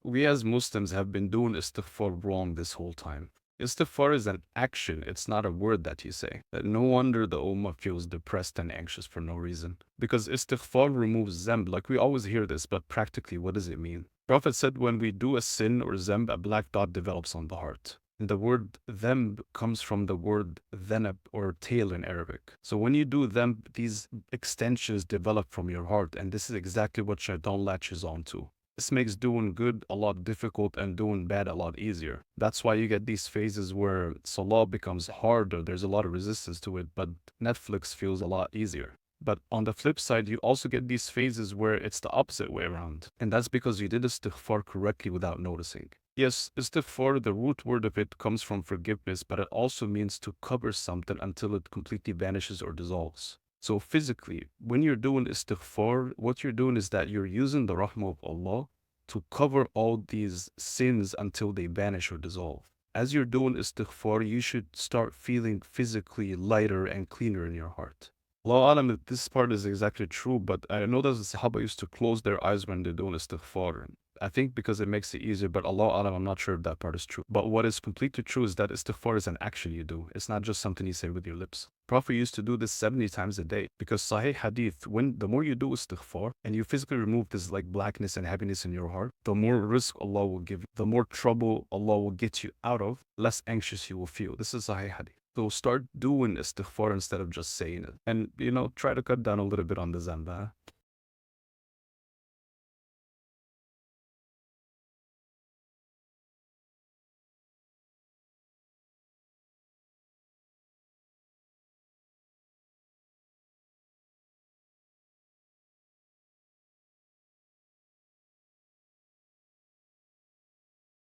We as Muslims have been doing istighfar wrong this whole time. Istighfar is an action, it's not a word that you say. No wonder the Ummah feels depressed and anxious for no reason. Because istighfar removes zamb. Like we always hear this, but practically, what does it mean? Prophet said when we do a sin or zamb, a black dot develops on the heart. And the word them comes from the word dhanab or tail in Arabic. So when you do them, these extensions develop from your heart, and this is exactly what shaitan latches onto. This makes doing good a lot difficult and doing bad a lot easier. That's why you get these phases where salah becomes harder, there's a lot of resistance to it, but Netflix feels a lot easier. But on the flip side, you also get these phases where it's the opposite way around. And that's because you did istighfar correctly without noticing. Yes, istighfar, the root word of it comes from forgiveness, but it also means to cover something until it completely vanishes or dissolves. So physically, when you're doing istighfar, what you're doing is that you're using the rahmah of Allah to cover all these sins until they vanish or dissolve. As you're doing istighfar, you should start feeling physically lighter and cleaner in your heart. Allah alam if this part is exactly true, but I know that the Sahaba used to close their eyes when they're doing istighfar. I think because it makes it easier, but Allah alam, I'm not sure if that part is true. But what is completely true is that istighfar is an action you do. It's not just something you say with your lips. Prophet used to do this 70 times a day because Sahih Hadith, when the more you do istighfar and you physically remove this like blackness and heaviness in your heart, the more risk Allah will give you, the more trouble Allah will get you out of, less anxious you will feel. This is Sahih Hadith. So start doing istighfar instead of just saying it. And, try to cut down a little bit on the zamba.